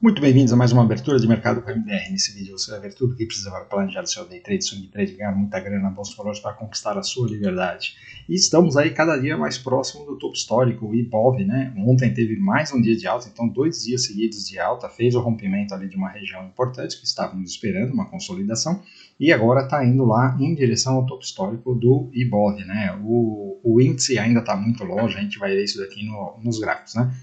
Muito bem-vindos a mais uma abertura de mercado com a MDR. Nesse vídeo você vai ver tudo o que precisa para planejar o seu day trade, swing trade, ganhar muita grana na bolsa de valores para conquistar a sua liberdade. E estamos aí cada dia mais próximo do topo histórico, o IBOV, né? Ontem teve mais um dia de alta, então 2 dias seguidos de alta, fez o rompimento ali de uma região importante que estávamos esperando, uma consolidação, e agora está indo lá em direção ao topo histórico do IBOV, né? O índice ainda está muito longe, a gente vai ver isso daqui nos gráficos, né?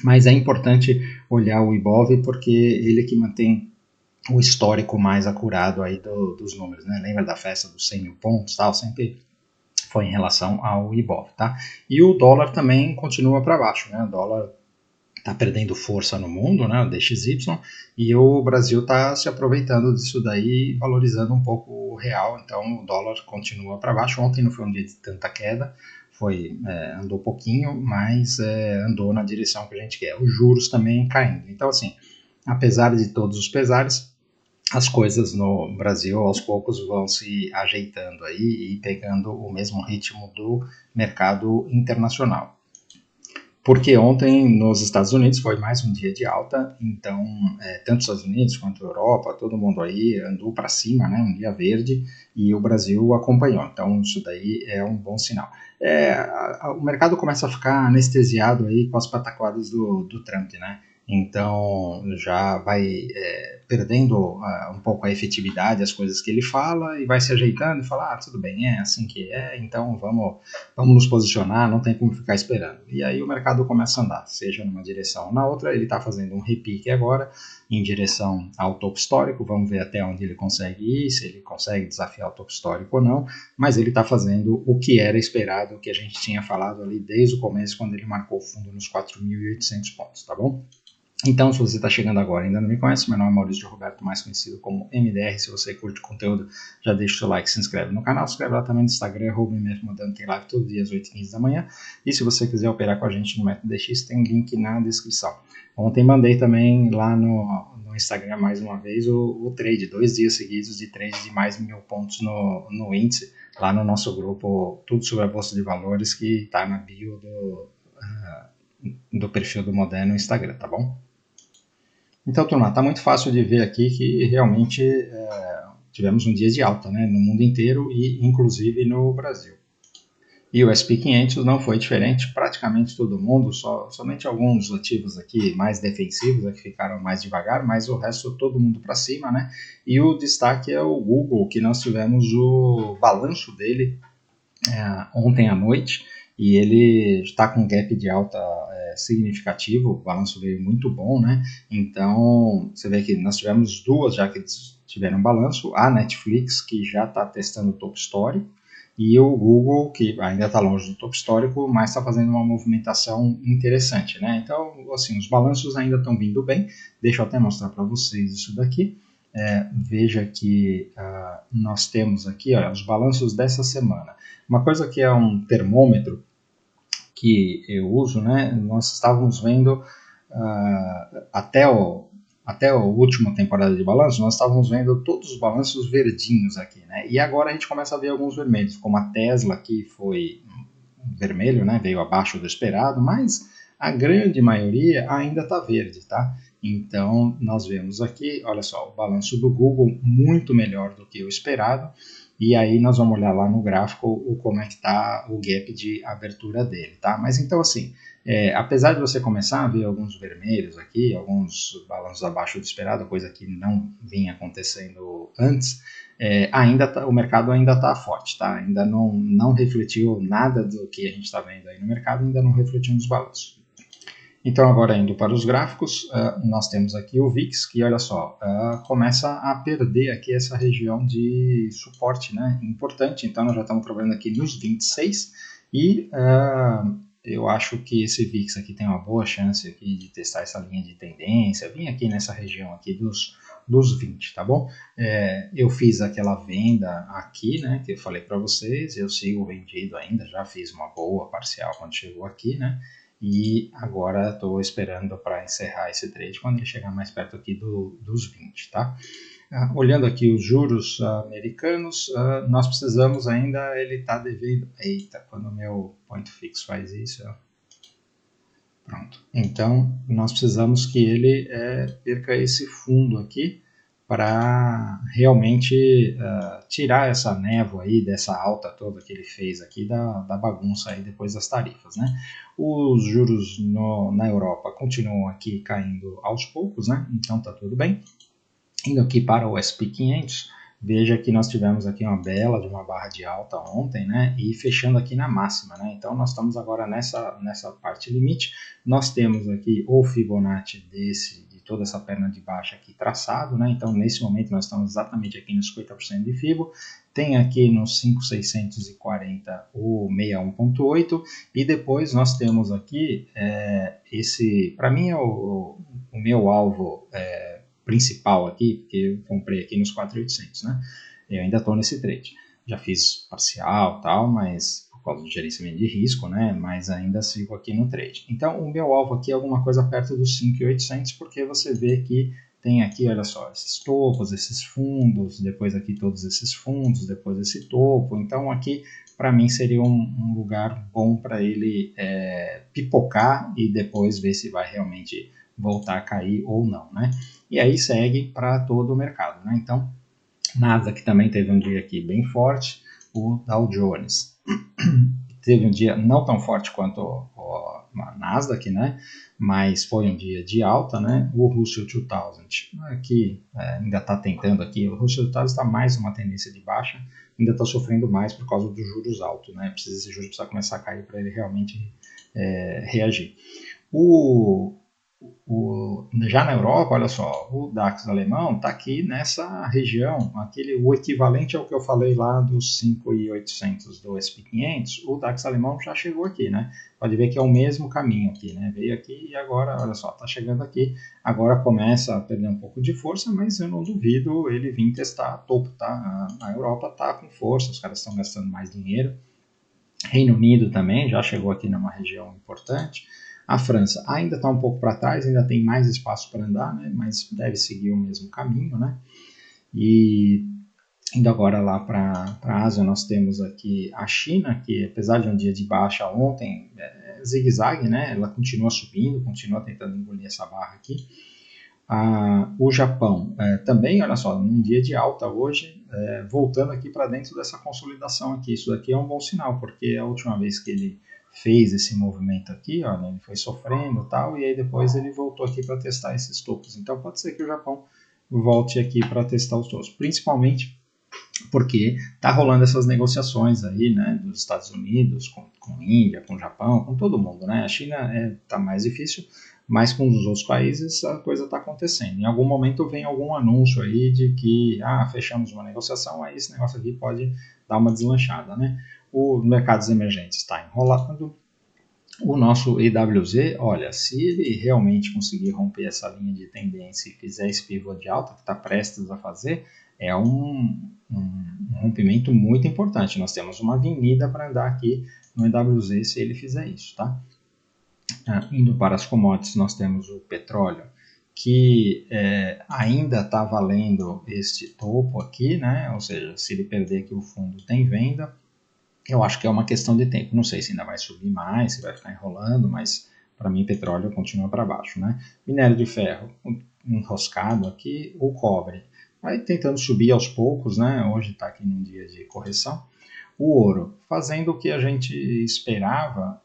Mas é importante olhar o IBOV porque ele é que mantém o histórico mais acurado aí dos números, né? Lembra da festa dos 100 mil pontos, tal? Sempre foi em relação ao IBOV, tá? E o dólar também continua para baixo, né? O dólar está perdendo força no mundo, né? O DXY, e o Brasil está se aproveitando disso daí, valorizando um pouco o real, então o dólar continua para baixo. Ontem não foi um dia de tanta queda, andou pouquinho, mas andou na direção que a gente quer. Os juros também caindo. Então, assim, apesar de todos os pesares, as coisas no Brasil aos poucos vão se ajeitando aí e pegando o mesmo ritmo do mercado internacional. Porque ontem nos Estados Unidos foi mais um dia de alta, então tanto os Estados Unidos quanto a Europa, todo mundo aí andou para cima, né, um dia verde, e o Brasil acompanhou, então isso daí é um bom sinal. O mercado começa a ficar anestesiado aí com as pataquadas do Trump, né? Então já vai perdendo um pouco a efetividade, as coisas que ele fala, e vai se ajeitando e fala, tudo bem, é assim que é, então vamos nos posicionar, não tem como ficar esperando. E aí o mercado começa a andar, seja numa direção ou na outra. Ele está fazendo um repique agora em direção ao topo histórico, vamos ver até onde ele consegue ir, se ele consegue desafiar o topo histórico ou não, mas ele está fazendo o que era esperado, o que a gente tinha falado ali desde o começo, quando ele marcou o fundo nos 4.800 pontos, tá bom? Então, se você está chegando agora e ainda não me conhece, meu nome é Maurício Roberto, mais conhecido como MDR. Se você curte o conteúdo, já deixa o seu like, se inscreve no canal, se inscreve lá também no Instagram, @MFModano, tem live todo dia às 8h15 da manhã. E se você quiser operar com a gente no Método DX, tem link na descrição. Ontem mandei também lá no Instagram mais uma vez o trade, 2 dias seguidos de trade de mais 1.000 pontos no índice, lá no nosso grupo, tudo sobre a Bolsa de Valores, que está na bio do perfil do Modano no Instagram, tá bom? Então, turma, está muito fácil de ver aqui que realmente tivemos um dia de alta, né, no mundo inteiro e inclusive no Brasil. E o S&P 500 não foi diferente, praticamente todo mundo, somente alguns ativos aqui mais defensivos que ficaram mais devagar, mas o resto todo mundo para cima, né? E o destaque é o Google, que nós tivemos o balanço dele ontem à noite, e ele está com um gap de alta significativo, o balanço veio muito bom, né? Então, você vê que nós tivemos duas já que tiveram balanço, a Netflix, que já está testando o topo histórico, e o Google, que ainda está longe do topo histórico, mas está fazendo uma movimentação interessante, né? Então, assim, os balanços ainda estão vindo bem. Deixa eu até mostrar para vocês isso daqui. Veja que nós temos aqui, olha, os balanços dessa semana. Uma coisa que é um termômetro que eu uso, né? Nós estávamos vendo até a última temporada de balanço, nós estávamos vendo todos os balanços verdinhos aqui, né? E agora a gente começa a ver alguns vermelhos, como a Tesla, que foi vermelho, né? Veio abaixo do esperado, mas a grande maioria ainda está verde, tá? Então, nós vemos aqui, olha só, o balanço do Google muito melhor do que o esperado, e aí nós vamos olhar lá no gráfico como é que está o gap de abertura dele, tá? Mas então, assim, apesar de você começar a ver alguns vermelhos aqui, alguns balanços abaixo do esperado, coisa que não vinha acontecendo antes, o mercado ainda está forte, tá? Ainda não refletiu nada do que a gente está vendo aí no mercado, ainda não refletiu nos balanços. Então, agora indo para os gráficos, nós temos aqui o VIX, que olha só, começa a perder aqui essa região de suporte, né, importante. Então, nós já estamos trabalhando aqui nos 26 e eu acho que esse VIX aqui tem uma boa chance aqui de testar essa linha de tendência, vir aqui nessa região aqui dos 20, tá bom? Eu fiz aquela venda aqui, né, que eu falei para vocês, eu sigo vendido ainda, já fiz uma boa parcial quando chegou aqui, né? E agora estou esperando para encerrar esse trade quando ele chegar mais perto aqui dos 20, tá? Olhando aqui os juros americanos, nós precisamos ainda, ele está devendo... Eita, quando o meu point fix faz isso, Pronto. Então, nós precisamos que ele perca esse fundo aqui para realmente tirar essa névoa aí, dessa alta toda que ele fez aqui, da bagunça aí depois das tarifas, né? Os juros na Europa continuam aqui caindo aos poucos, né? Então tá tudo bem. Indo aqui para o S&P 500, veja que nós tivemos aqui uma bela de uma barra de alta ontem, né? E fechando aqui na máxima, né? Então nós estamos agora nessa parte limite. Nós temos aqui o Fibonacci de toda essa perna de baixo aqui traçado, né? Então nesse momento nós estamos exatamente aqui nos 50% de Fibo. Tem aqui nos 5.640 o 61.8 e depois nós temos aqui esse, para mim é o meu alvo principal aqui, porque eu comprei aqui nos 4.800, né? Eu ainda estou nesse trade. Já fiz parcial tal, mas por causa do gerenciamento de risco, né? Mas ainda sigo aqui no trade. Então, o meu alvo aqui é alguma coisa perto dos 5.800, porque você vê que tem aqui, olha só, esses topos, esses fundos, depois aqui todos esses fundos, depois esse topo. Então, aqui, para mim, seria um lugar bom para ele pipocar e depois ver se vai realmente voltar a cair ou não, né? E aí segue para todo o mercado, né? Então, Nasdaq também teve um dia aqui bem forte, o Dow Jones teve um dia não tão forte quanto o Nasdaq, né? Mas foi um dia de alta, né? O Russell 2000 aqui ainda está tentando aqui, o Russell 2000 está mais uma tendência de baixa, ainda está sofrendo mais por causa dos juros altos, né? Esse juros precisa começar a cair para ele realmente reagir. Já na Europa, olha só, o DAX alemão está aqui nessa região, o equivalente ao que eu falei lá dos 5.800 do S&P 500, o DAX alemão já chegou aqui, né? Pode ver que é o mesmo caminho aqui, né? Veio aqui e agora, olha só, está chegando aqui, agora começa a perder um pouco de força, mas eu não duvido ele vir testar topo, tá? A Europa está com força, os caras estão gastando mais dinheiro, Reino Unido também já chegou aqui numa região importante. A França ainda está um pouco para trás, ainda tem mais espaço para andar, né? Mas deve seguir o mesmo caminho, né? E indo agora lá para a Ásia, nós temos aqui a China, que apesar de um dia de baixa ontem, zigue-zague, né? Ela continua subindo, continua tentando engolir essa barra aqui. O Japão também, olha só, num dia de alta hoje, voltando aqui para dentro dessa consolidação aqui. Isso daqui é um bom sinal, porque a última vez que ele fez esse movimento aqui, olha, ele foi sofrendo e tal, e aí depois ele voltou aqui para testar esses topos. Então pode ser que o Japão volte aqui para testar os topos, principalmente porque está rolando essas negociações aí, né, dos Estados Unidos com Índia, com Japão, com todo mundo, né? A China está mais difícil, mas com os outros países a coisa está acontecendo. Em algum momento vem algum anúncio aí de que fechamos uma negociação, aí esse negócio aqui pode dar uma deslanchada, né? O mercados emergentes está enrolando. O nosso EWZ, olha, se ele realmente conseguir romper essa linha de tendência e fizer esse pivô de alta que está prestes a fazer, é um rompimento muito importante. Nós temos uma avenida para andar aqui no EWZ se ele fizer isso, tá? Indo para as commodities, nós temos o petróleo, que ainda está valendo este topo aqui, né? Ou seja, se ele perder aqui o fundo tem venda. Eu acho que é uma questão de tempo. Não sei se ainda vai subir mais, se vai ficar enrolando, mas para mim petróleo continua para baixo, né? Minério de ferro enroscado aqui, o cobre vai tentando subir aos poucos, né? Hoje está aqui num dia de correção. O ouro fazendo o que a gente esperava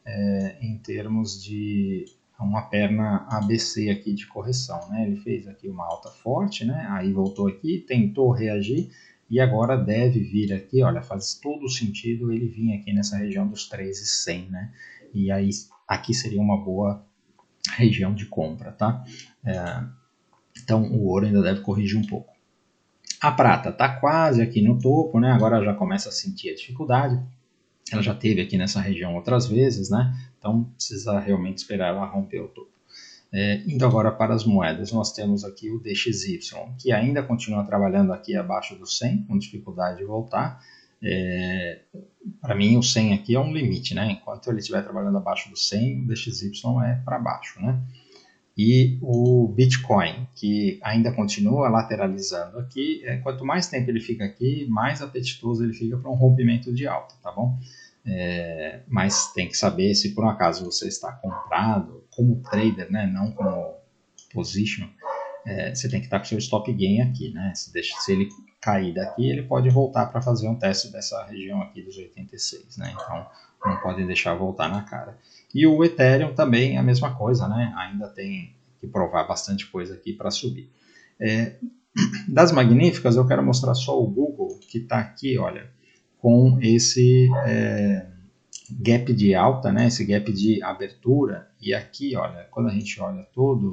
em termos de uma perna ABC aqui de correção, né? Ele fez aqui uma alta forte, né? Aí voltou aqui, tentou reagir e agora deve vir aqui, olha, faz todo sentido ele vir aqui nessa região dos 3.100, né? E aí aqui seria uma boa região de compra, tá? Então o ouro ainda deve corrigir um pouco. A prata está quase aqui no topo, né? Agora já começa a sentir a dificuldade. Ela já teve aqui nessa região outras vezes, né? Então precisa realmente esperar ela romper o topo. Indo agora para as moedas, nós temos aqui o DXY, que ainda continua trabalhando aqui abaixo do 100, com dificuldade de voltar. Para mim, o 100 aqui é um limite, né? Enquanto ele estiver trabalhando abaixo do 100, o DXY é para baixo, né? E o Bitcoin, que ainda continua lateralizando aqui. Quanto mais tempo ele fica aqui, mais apetitoso ele fica para um rompimento de alta, tá bom? Mas tem que saber se por um acaso você está comprado, como trader, né, não como position, você tem que estar com seu stop gain aqui, né? Se ele cair daqui, ele pode voltar para fazer um teste dessa região aqui dos 86, né? Então não pode deixar voltar na cara. E o Ethereum também é a mesma coisa, né? Ainda tem que provar bastante coisa aqui para subir. Das magníficas, eu quero mostrar só o Google, que está aqui, olha, com esse gap de alta, né? Esse gap de abertura. E aqui, olha, quando a gente olha todo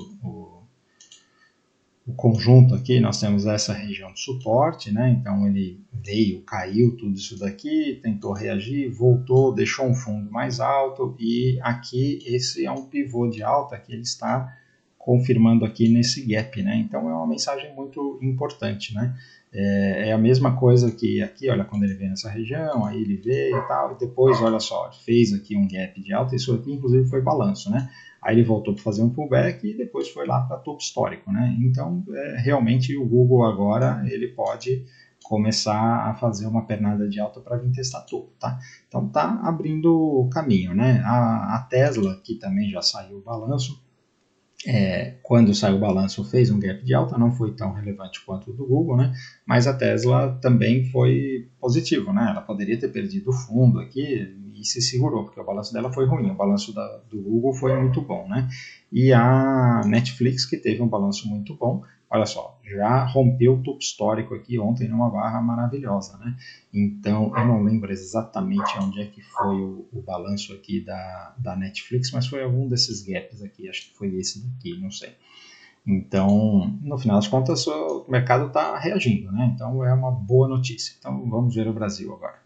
o conjunto aqui, nós temos essa região de suporte, né? Então ele veio, caiu tudo isso daqui, tentou reagir, voltou, deixou um fundo mais alto e aqui esse é um pivô de alta que ele está confirmando aqui nesse gap, né? Então é uma mensagem muito importante, né? É a mesma coisa que aqui, olha, quando ele veio nessa região, aí ele veio e tal, e depois, olha só, fez aqui um gap de alta, isso aqui inclusive foi balanço, né? Aí ele voltou para fazer um pullback e depois foi lá para topo histórico, né? Então, realmente o Google agora, ele pode começar a fazer uma pernada de alta para vir testar topo, tá? Então tá abrindo o caminho, né? A Tesla, que também já saiu o balanço, quando saiu o balanço fez um gap de alta, não foi tão relevante quanto o do Google, né? Mas a Tesla também foi positivo, né? Ela poderia ter perdido o fundo aqui e se segurou, porque o balanço dela foi ruim, o balanço do Google foi muito bom, né? E a Netflix, que teve um balanço muito bom, olha só, já rompeu o topo histórico aqui ontem numa barra maravilhosa, né? Então, eu não lembro exatamente onde é que foi o balanço aqui da Netflix, mas foi algum desses gaps aqui, acho que foi esse daqui, não sei. Então, no final das contas, o mercado está reagindo, né? Então, é uma boa notícia. Então, vamos ver o Brasil agora.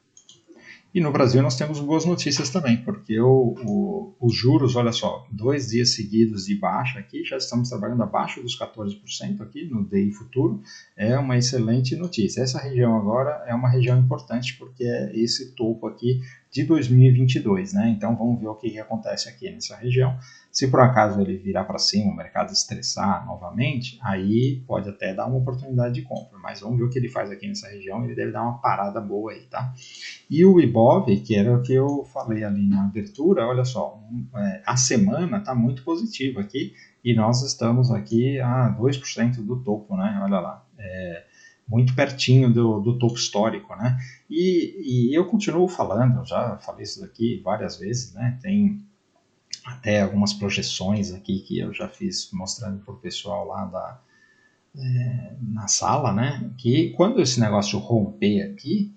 E no Brasil nós temos boas notícias também, porque os juros, olha só, 2 dias seguidos de baixa aqui, já estamos trabalhando abaixo dos 14% aqui no DI futuro, é uma excelente notícia. Essa região agora é uma região importante porque é esse topo aqui de 2022, né? Então vamos ver o que acontece aqui nessa região. Se por acaso ele virar para cima, o mercado estressar novamente, aí pode até dar uma oportunidade de compra, mas vamos ver o que ele faz aqui nessa região, ele deve dar uma parada boa aí, tá? E o Ibov, que era o que eu falei ali na abertura, olha só, a semana está muito positiva aqui e nós estamos aqui a 2% do topo, né? Olha lá, muito pertinho do topo histórico, né? E eu continuo falando, já falei isso daqui várias vezes, né? Tem até algumas projeções aqui que eu já fiz mostrando para o pessoal lá na sala, né? Que quando esse negócio romper aqui,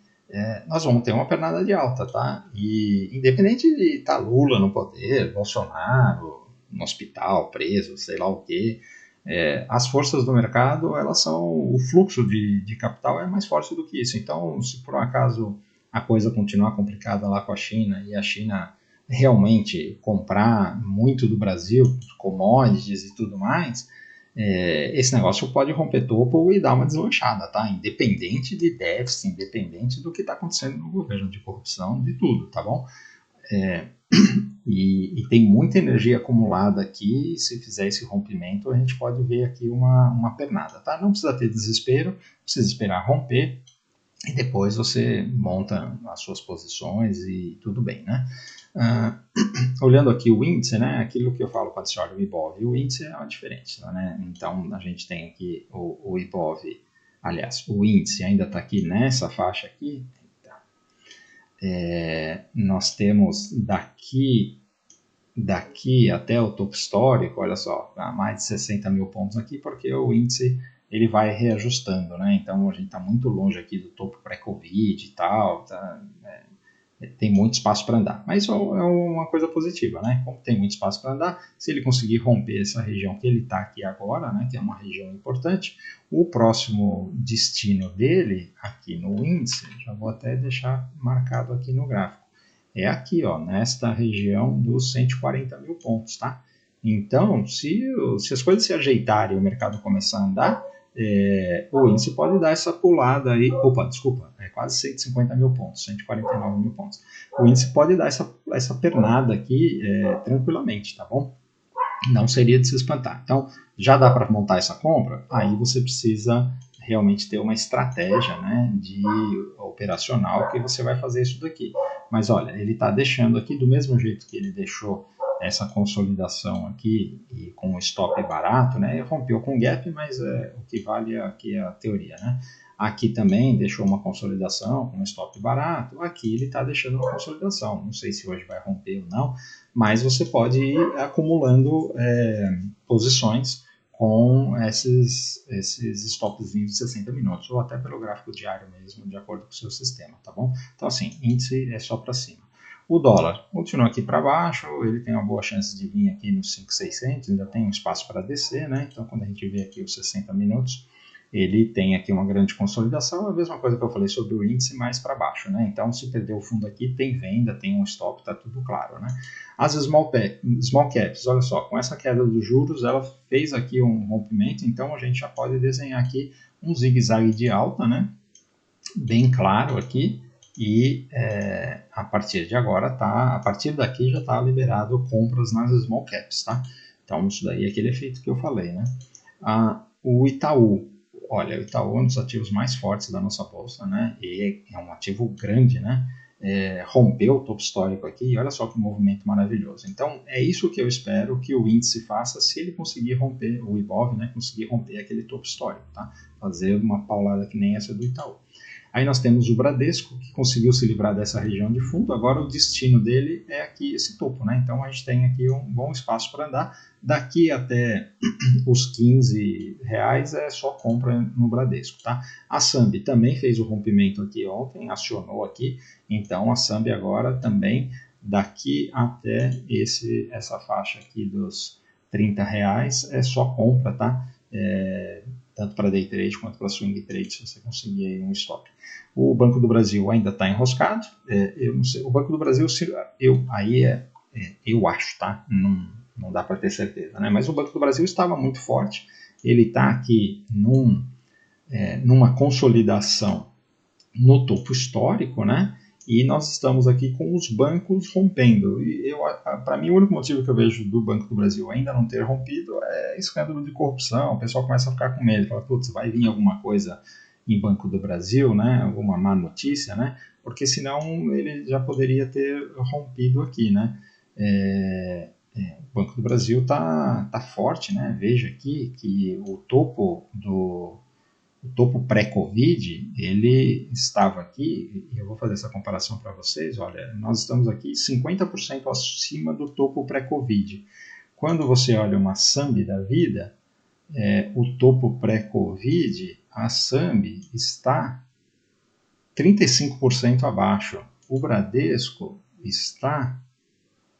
nós vamos ter uma pernada de alta, tá? E independente de estar Lula no poder, Bolsonaro no hospital, preso, sei lá o quê, as forças do mercado, elas são, o fluxo de capital é mais forte do que isso. Então, se por um acaso a coisa continuar complicada lá com a China e a China realmente comprar muito do Brasil, commodities e tudo mais, esse negócio pode romper topo e dar uma deslanchada, tá? Independente de déficit, independente do que está acontecendo no governo, de corrupção, de tudo, tá bom? E tem muita energia acumulada aqui, se fizer esse rompimento, a gente pode ver aqui uma pernada, tá? Não precisa ter desespero, precisa esperar romper, e depois você monta as suas posições e tudo bem, né? Olhando aqui o índice, né, aquilo que eu falo quando se olha o Ibov, o índice é uma diferença, né? Então a gente tem aqui o Ibov, aliás, o índice ainda está aqui nessa faixa aqui. Nós temos daqui até o topo histórico, olha só, mais de 60 mil pontos aqui, porque o índice ele vai reajustando, né? Então a gente está muito longe aqui do topo pré-Covid e tal, tem muito espaço para andar. Mas isso é uma coisa positiva, né? Como tem muito espaço para andar, se ele conseguir romper essa região que ele está aqui agora, né, que é uma região importante, o próximo destino dele, aqui no índice, já vou até deixar marcado aqui no gráfico, é aqui, ó, nesta região dos 140 mil pontos, tá? Então, se as coisas se ajeitarem e o mercado começar a andar, o índice pode dar essa pulada aí, quase 150 mil pontos, 149 mil pontos. O índice pode dar essa pernada aqui tranquilamente, tá bom? Não seria de se espantar. Então, já dá para montar essa compra? Aí você precisa realmente ter uma estratégia, né, de operacional que você vai fazer isso daqui. Mas olha, ele está deixando aqui do mesmo jeito que ele deixou essa consolidação aqui e com o stop barato, né? Rompeu com gap, mas o que vale aqui é a teoria, né? Aqui também deixou uma consolidação com um stop barato, aqui ele está deixando uma consolidação, não sei se hoje vai romper ou não, mas você pode ir acumulando posições com esses stopzinhos de 60 minutos, ou até pelo gráfico diário mesmo, de acordo com o seu sistema, tá bom? Então assim, índice é só para cima. O dólar continua aqui para baixo, ele tem uma boa chance de vir aqui nos 5.600, ainda tem um espaço para descer, né? Então quando a gente vê aqui os 60 minutos, ele tem aqui uma grande consolidação, a mesma coisa que eu falei sobre o índice, mais para baixo, né? Então, se perder o fundo aqui, tem venda, tem um stop, tá tudo claro, né? As small caps, olha só, com essa queda dos juros, ela fez aqui um rompimento, então a gente já pode desenhar aqui um zigue-zague de alta, né? Bem claro aqui, e a partir de agora, a partir daqui já está liberado compras nas small caps, tá? Então, isso daí é aquele efeito que eu falei, né? O Itaú, olha, o Itaú é um dos ativos mais fortes da nossa bolsa, né? E é um ativo grande, né? Rompeu o topo histórico aqui e olha só que movimento maravilhoso. Então, é isso que eu espero que o índice faça se ele conseguir romper, o Ibov, né? Conseguir romper aquele topo histórico, tá? Fazer uma paulada que nem essa do Itaú. Aí nós temos o Bradesco, que conseguiu se livrar dessa região de fundo, agora o destino dele é aqui esse topo, né? Então a gente tem aqui um bom espaço para andar. Daqui até os R$15 é só compra no Bradesco, tá? A Sambi também fez o rompimento aqui ontem, acionou aqui, então a Sambi agora também daqui até essa faixa aqui dos R$30 é só compra, tá? Tanto para day trade quanto para swing trade, se você conseguir um stop. O Banco do Brasil ainda está enroscado, eu não sei, o Banco do Brasil, eu acho, tá? Não dá para ter certeza, né? Mas o Banco do Brasil estava muito forte, ele está aqui numa consolidação no topo histórico, né? E nós estamos aqui com os bancos rompendo. E para mim, o único motivo que eu vejo do Banco do Brasil ainda não ter rompido é escândalo de corrupção. O pessoal começa a ficar com medo, fala, putz, vai vir alguma coisa em Banco do Brasil, né? Alguma má notícia, né? Porque senão ele já poderia ter rompido aqui, né? O Banco do Brasil tá forte, né? Veja aqui que o topo pré-Covid, ele estava aqui, e eu vou fazer essa comparação para vocês, olha, nós estamos aqui 50% acima do topo pré-Covid. Quando você olha uma Sambi da vida, o topo pré-Covid, a Sambi está 35% abaixo. O Bradesco está...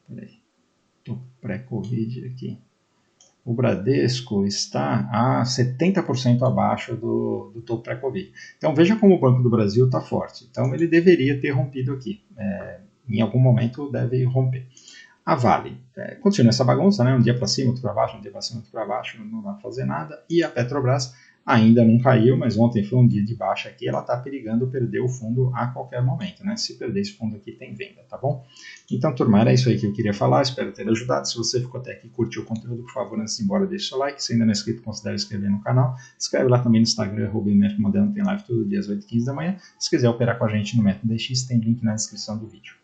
Peraí, topo pré-Covid aqui. O Bradesco está a 70% abaixo do topo pré-Covid. Então veja como o Banco do Brasil está forte. Então ele deveria ter rompido aqui. Em algum momento deve romper. A Vale continua essa bagunça, né? Um dia para cima, outro para baixo, um dia para cima, outro para baixo, não vai fazer nada. E a Petrobras ainda não caiu, mas ontem foi um dia de baixa aqui, ela está perigando perder o fundo a qualquer momento, né? Se perder esse fundo aqui, tem venda, tá bom? Então, turma, era isso aí que eu queria falar, espero ter ajudado. Se você ficou até aqui e curtiu o conteúdo, por favor, antes de ir embora, deixe seu like. Se ainda não é inscrito, considere inscrever no canal. Se inscreve lá também no Instagram, @moderno, tem live todo dia às 8h15 da manhã. Se quiser operar com a gente no Método DX, tem link na descrição do vídeo.